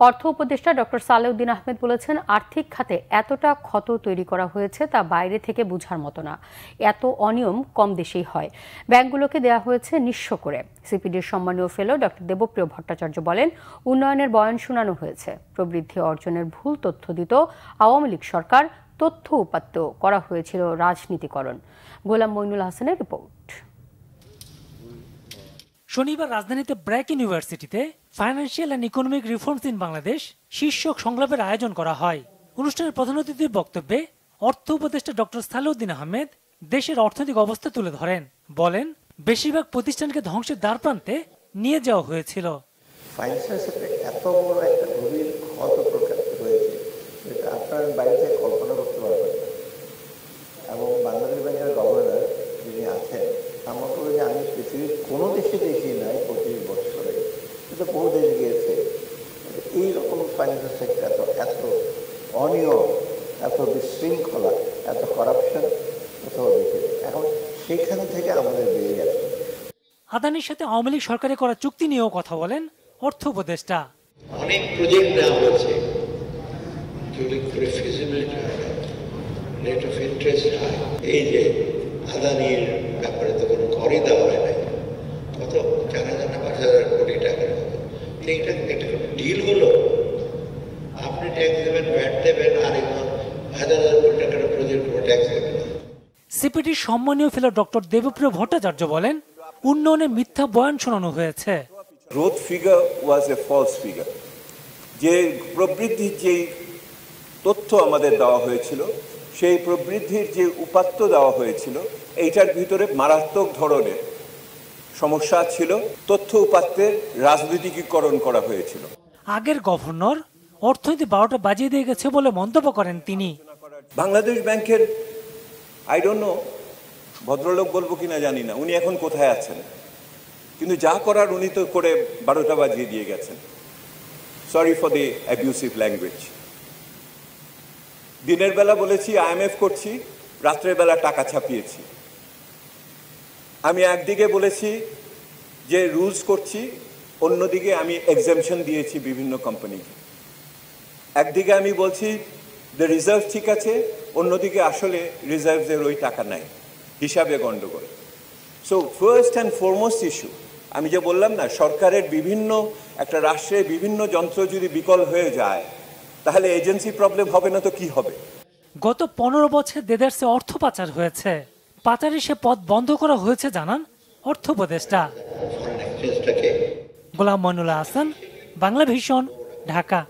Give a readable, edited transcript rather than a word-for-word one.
অর্থ উপদেষ্টা ডক্টর সালেউদ্দিন আহমেদ বলেছেন, আর্থিক খাতে এতটা ক্ষত তৈরি করা হয়েছে তা বাইরে থেকে বোঝার মতো না। এত অনিয়ম কম দেশেই হয়। ব্যাংকগুলোকে দেওয়া হয়েছে নিঃস্ব করে। সিপিডির সম্মানীয় ফেলো ডক্টর দেবপ্রিয় ভট্টাচার্য বলেন, উন্নয়নের বয়ান শোনানো হয়েছে। প্রবৃদ্ধি অর্জনের ভুল তথ্য দিত আওয়ামী লীগ সরকার। তথ্য উপাত্ত করা হয়েছিল রাজনীতিকরণ। গোলাম মইনুল হাসানের রিপোর্ট। শনিবার রাজধানীতে ব্র্যাক ইউনিভার্সিটিতে financial and economic reforms in Bangladesh শীর্ষক সংলাপের আয়োজন করা হয়। অনুষ্ঠানের প্রধান অতিথির বক্তব্যে অর্থ উপদেষ্টা ডক্টর সালেউদ্দিন আহমেদ দেশের অর্থনৈতিক অবস্থা তুলে ধরেন। বলেন, বেশিরভাগ প্রতিষ্ঠানকে ধ্বংসের দ্বারপ্রান্তে নিয়ে যাওয়া হয়েছিল। ফাইন্যান্সিয়াল সেক্টরে এত বড় একটা গভীর ক্ষত প্রকাশ হয়েছে যেটা আপনার বাড়িতে কল্পনা করতে পারবেন না। এবং বাংলাদেশ ব্যাংকের গভর্নর যিনি আছেন, আমার মনে হয় আমি পৃথিবীর কোনো দেশে দেখি নাই 25 বছরে, কিন্তু বহু দেশ গিয়েছে এইরকম ফাইন্যান্সিয়াল সেক্টর এত অনিয়ম, এত বিশৃঙ্খলা, এত করাপশন কোথাও দেখি। এখন সেখান থেকে আমাদের বেরিয়ে গেছে। আদানির সাথে আওয়ামী লীগ সরকারে করা চুক্তি নিয়েও কথা বলেন অর্থ উপদেষ্টা। অনেক প্রজেক্ট নেওয়া হয়েছে, রেট অফ ইন্টারেস্ট হাই। এই যে আদানির ব্যাপারে তো কোনো করই দেওয়া হয় নাই, কত 4,000 না 5,000 কোটি টাকার মতো। এইটা একটা কোনো ডিল হলো, আপনি ট্যাক্স দেবেন, ভ্যাট দেবেন, আর একজন 1,000 কোটি টাকার প্রজেক্ট উপর ট্যাক্স দেবেন। সিপিডির সম্মানীয় ফেলো ডক্টর দেবপ্রিয় ভট্টাচার্য বলেন, উন্নয়নের মিথ্যা বয়ান শোনানো হয়েছে। Growth figure was a false figure. যে প্রবৃদ্ধির যেই তথ্য আমাদের দেওয়া হয়েছিল, সেই প্রবৃদ্ধির যে উপাত্ত দেওয়া হয়েছিল, এইটার ভিতরে মারাত্মক ধরনের সমস্যা ছিল। তথ্য উপাত্তের রাজনৈতিকীকরণ করা হয়েছিল। আগের গভর্নর অর্থনীতি 12টা বাজিয়ে দিয়ে গেছে বলে মন্তব্য করেন তিনি। বাংলাদেশ ব্যাংকের আই ডোন্ট নো, ভদ্রলোক বলবো কিনা জানি না, উনি এখন কোথায় আছেন, কিন্তু যা করার উনি তো করে 12টা বাজিয়ে দিয়ে গেছেন। Sorry for the abusive language. দিনের বেলা বলেছি IMF করছি, রাত্রের বেলা টাকা ছাপিয়েছি। আমি একদিকে বলেছি যে রুলস করছি, অন্যদিকে আমি এক্সাম্পশন দিয়েছি বিভিন্ন কোম্পানিকে। একদিকে আমি বলছি যে রিজার্ভ ঠিক আছে, অন্যদিকে আসলে রিজার্ভের ওই টাকা নাই, হিসাবে গন্ডগোল। So first and foremost issue, আমি যে বললাম না, সরকারের বিভিন্ন একটা রাষ্ট্রের বিভিন্ন যন্ত্র যদি বিকল হয়ে যায়, তাহলে এজেন্সি প্রবলেম হবে না তো কি হবে? গত 15 বছর দেদারসে অর্থ পাচার হয়েছে। পাচারের সে পথ বন্ধ করা হয়েছে জানান অর্থ উপদেষ্টা। গোলাম মইনুল হাসান, বাংলা ভিশন, ঢাকা।